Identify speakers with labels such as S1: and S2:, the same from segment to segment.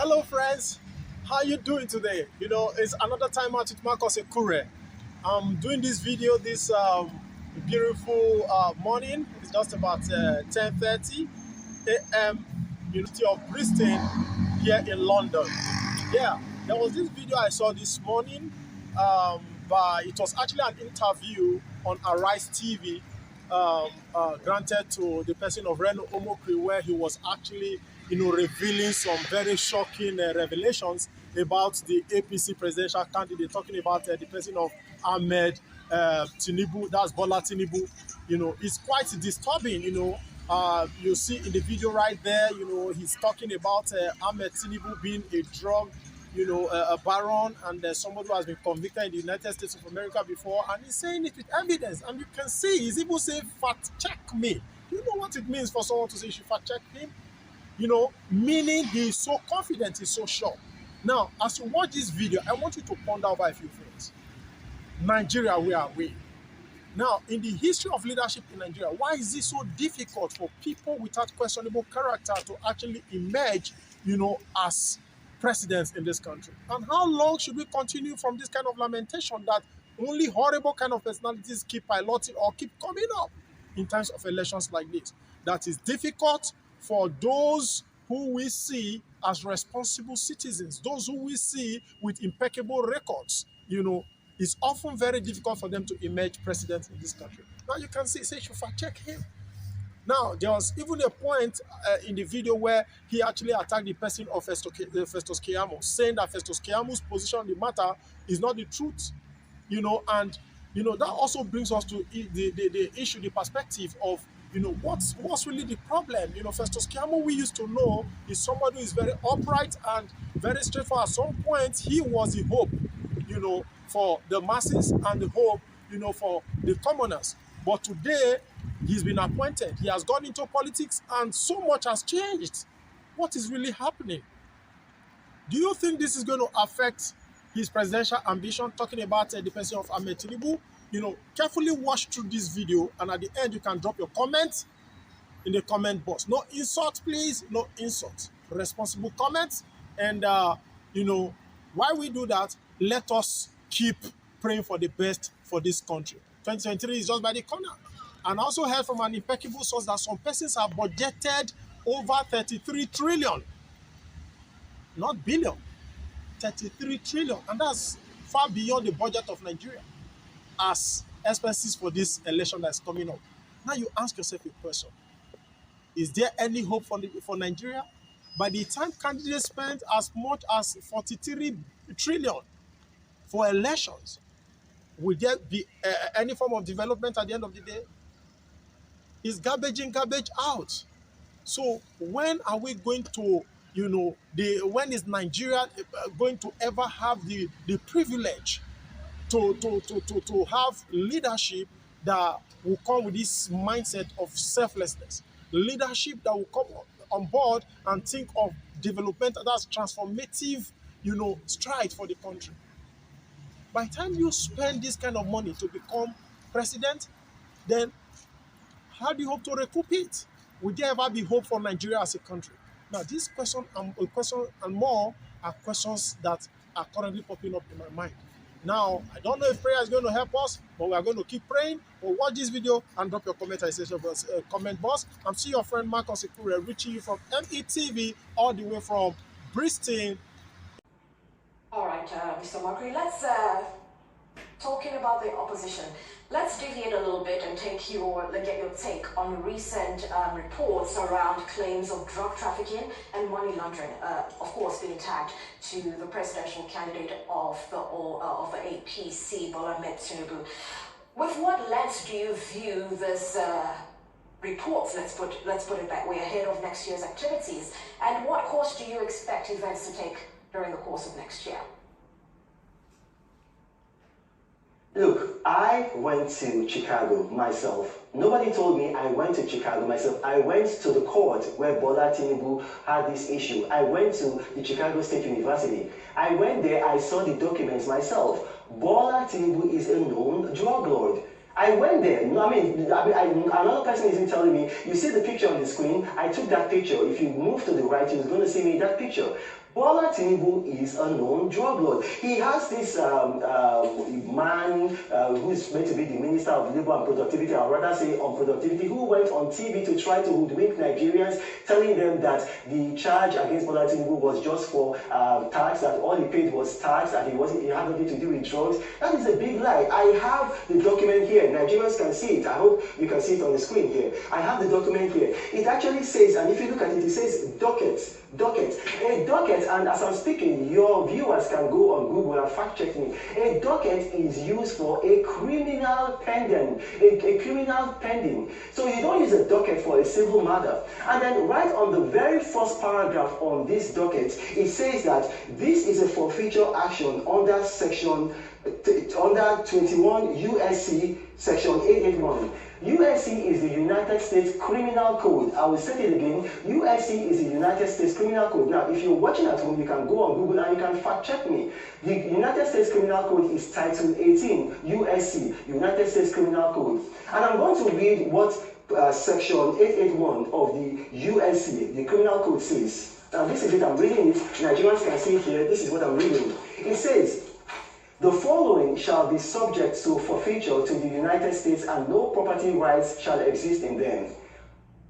S1: Hello friends, how you doing today? You know, it's another time out with Marcus Ekure. I'm doing this video this beautiful morning. It's just about 10:30 a.m. University of Bristol here in London. Yeah, there was this video I saw this morning. It was actually an interview on Arise TV, granted to the person of Reno Omokri, where he was actually, revealing some very shocking revelations about the APC presidential candidate, talking about the person of Ahmed Tinubu, that's Bola Tinubu. It's quite disturbing. You see in the video right there, he's talking about Ahmed Tinubu being a drug, a baron, and somebody who has been convicted in the United States of America before, and he's saying it with evidence. And you can see he's even saying, fact check me. Do you know what it means for someone to say you should fact check him? Meaning he's so confident, he's so sure. Now, as you watch this video, I want you to ponder over a few things. Nigeria, where are we? Now, in the history of leadership in Nigeria, why is it so difficult for people without questionable character to actually emerge, as presidents in this country? And how long should we continue from this kind of lamentation that only horrible kind of personalities keep piloting or keep coming up in times of elections like this? That is difficult for those who we see as responsible citizens, those who we see with impeccable records. It's often very difficult for them to emerge president in this country. Now you can say should fact check him. Now, there was even a point in the video where he actually attacked the person of Festus Keyamo, saying that Festus Keyamo's position on the matter is not the truth. And that also brings us to the issue, the perspective of what's really the problem. Festus Keyamo, we used to know, is somebody who is very upright and very straightforward. At some point, he was the hope, for the masses and the hope, for the commoners. But today, he's been appointed. He has gone into politics and so much has changed. What is really happening? Do you think this is going to affect his presidential ambition? Talking about the person of Ahmed Tinubu. Carefully watch through this video, and at the end, you can drop your comments in the comment box. No insult, please. No insult. Responsible comments. And, while we do that, let us keep praying for the best for this country. 2023 is just by the corner. And I also heard from an impeccable source that some persons have budgeted over 33 trillion. Not billion. 33 trillion. And that's far beyond the budget of Nigeria as expenses for this election that's coming up. Now you ask yourself a question. Is there any hope for Nigeria? By the time candidates spend as much as 43 trillion for elections, will there be any form of development at the end of the day? It's garbage in, garbage out. So when are we going to, when is Nigeria going to ever have the privilege to have leadership that will come with this mindset of selflessness? Leadership that will come on board and think of development that's transformative, stride for the country. By the time you spend this kind of money to become president, then how do you hope to recoup it? Will there ever be hope for Nigeria as a country? Now, this question and more are questions that are currently popping up in my mind. Now, I don't know if prayer is going to help us, but we are going to keep praying. But watch this video and drop your comment box. I'm seeing your friend Marcus Ekure reaching you from METV all the way from Bristol.
S2: All right, Mr. Makri, let's talking about the opposition. Let's deviate a little bit and get your take on recent reports around claims of drug trafficking and money laundering, of course being tagged to the presidential candidate of the APC, Bola Tinubu. With what lens do you view this reports, let's put it that way, ahead of next year's activities? And what course do you expect events to take during the course of next year?
S3: Look, I went to Chicago myself. Nobody told me I went to Chicago myself. I went to the court where Bola Tinubu had this issue. I went to the Chicago State University. I went there, I saw the documents myself. Bola Tinubu is a known drug lord. I went there. Another person isn't telling me. You see the picture on the screen? I took that picture. If you move to the right, you're going to see me in that picture. Bola Tinubu is a known drug lord. He has this man who is meant to be the Minister of Labour and Productivity, or rather say on productivity, who went on TV to try to hoodwink Nigerians, telling them that the charge against Bola Tinubu was just for tax, that all he paid was tax, and he had nothing to do with drugs. That is a big lie. I have the document here. Nigerians can see it. I hope you can see it on the screen here. I have the document here. It actually says, and if you look at it, it says docket. A docket, and as I'm speaking, your viewers can go on Google and fact check me. A docket is used for a criminal pending, a criminal pending. So you don't use a docket for a civil matter. And then right on the very first paragraph on this docket, it says that this is a forfeiture action under section under 21 USC section 881. USC is the United States Criminal Code. I will say it again. USC is the United States Criminal Code. Now, if you're watching at home, you can go on Google and you can fact check me. The United States Criminal Code is Title 18, USC, United States Criminal Code. And I'm going to read what section 881 of the USC, the Criminal Code, says. Now, this is it. I'm reading it. Nigerians can see it here. This is what I'm reading. It says, the following shall be subject to forfeiture to the United States, and no property rights shall exist in them.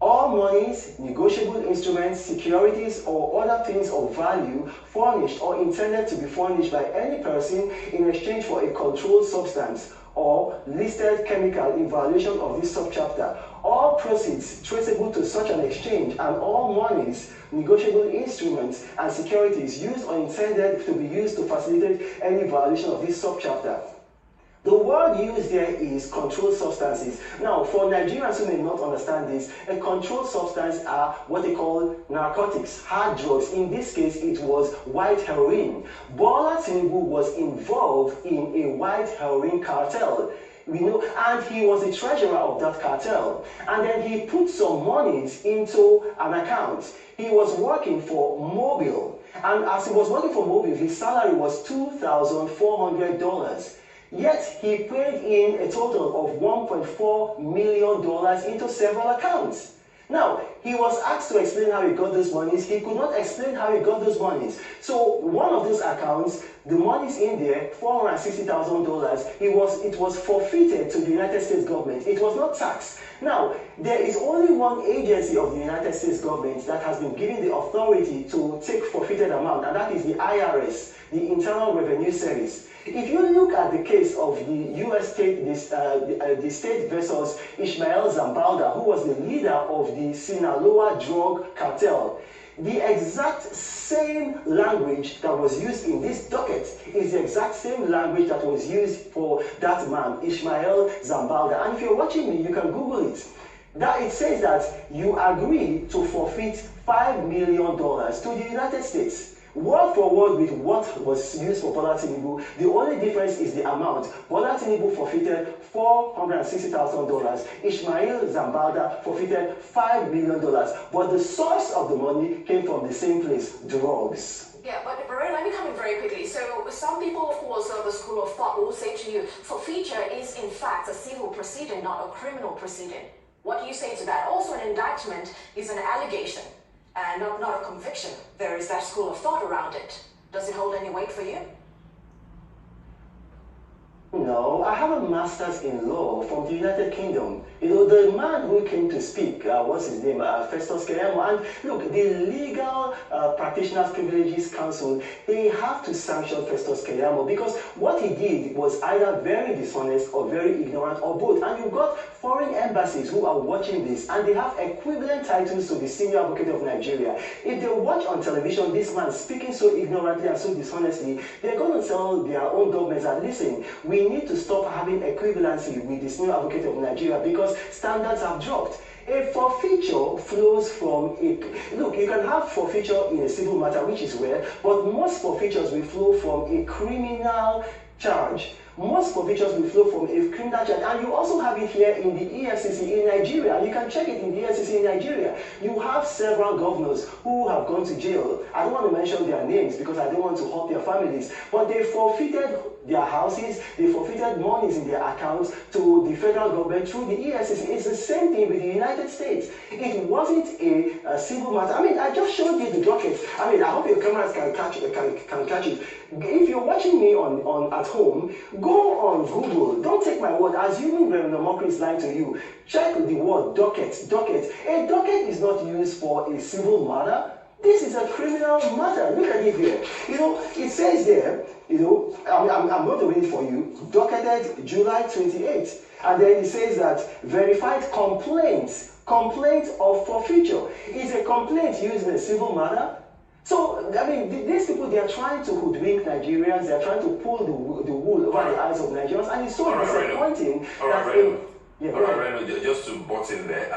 S3: All monies, negotiable instruments, securities, or other things of value furnished or intended to be furnished by any person in exchange for a controlled substance or listed chemical in violation of this subchapter, all proceeds traceable to such an exchange, and all monies, negotiable instruments, and securities used or intended to be used to facilitate any violation of this subchapter. The word used there is controlled substances. Now, for Nigerians who may not understand this, a controlled substance are what they call narcotics, hard drugs. In this case, it was white heroin. Bola Tinubu was involved in a white heroin cartel. We know, and he was the treasurer of that cartel. And then he put some monies into an account. He was working for Mobile. And as he was working for Mobile, his salary was $2,400. Yet he paid in a total of $1.4 million into several accounts. Now, he was asked to explain how he got those monies. He could not explain how he got those monies. So one of those accounts, the monies in there, $460,000, it was forfeited to the United States government. It was not taxed. Now, there is only one agency of the United States government that has been given the authority to take forfeited amount, and that is the IRS, the Internal Revenue Service. If you look at the case of the U.S. state, the state versus Ishmael Zambalda, who was the leader of the Sinaloa drug cartel, the exact same language that was used in this docket is the exact same language that was used for that man, Ishmael Zambalda. And if you're watching me, you can Google it. That it says that you agree to forfeit $5 million to the United States. Word for word with what was used for Bola Tinubu. The only difference is the amount. Bola Tinubu forfeited $460,000. Ishmael Zambalda forfeited $5 million. But the source of the money came from the same place, drugs.
S2: Yeah, but Barry, let me come in very quickly. So some people, of course, of the school of thought will say to you, forfeiture is in fact a civil proceeding, not a criminal proceeding. What do you say to that? Also, an indictment is an allegation and not a conviction. There is that school of thought around it. Does it hold any weight for you?
S3: No, I have a master's in law from the United Kingdom. You know, the man who came to speak, what's his name, Festus Keyamo. And look, the Legal Practitioners Privileges Council, they have to sanction Festus Keyamo because what he did was either very dishonest or very ignorant or both. And you've got foreign embassies who are watching this and they have equivalent titles to the senior advocate of Nigeria. If they watch on television this man speaking so ignorantly and so dishonestly, they're going to tell their own governments that, listen, we need to stop having equivalency with the senior advocate of Nigeria because standards have dropped. A forfeiture flows from a... Look, you can have forfeiture in a civil matter, which is rare, but most forfeitures will flow from a criminal charge. Most forfeitures will flow from a criminal charge. And you also have it here in the EFCC in Nigeria. You can check it in the EFCC in Nigeria. You have several governors who have gone to jail. I don't want to mention their names because I don't want to hurt their families. But they forfeited their houses, they forfeited monies in their accounts to the federal government through the EFCC. It's the same thing with the United States. It wasn't a civil matter. I mean, I just showed you the docket. I mean, I hope your cameras can catch it. If you're watching me on at home, go on Google. Don't take my word. Assuming Reverend Omokri is lying to you, check the word docket. A docket is not used for a civil matter. This is a criminal matter. Look at it here. You know, it says there, you know, I'm going to read it for you. Docketed July 28th. And then it says that verified complaint of forfeiture. Is a complaint used in a civil matter? So, I mean, these people, they are trying to hoodwink Nigerians. They are trying to pull the wool over the eyes of Nigerians. And it's so disappointing.
S4: All right, Reno, just to butt in there.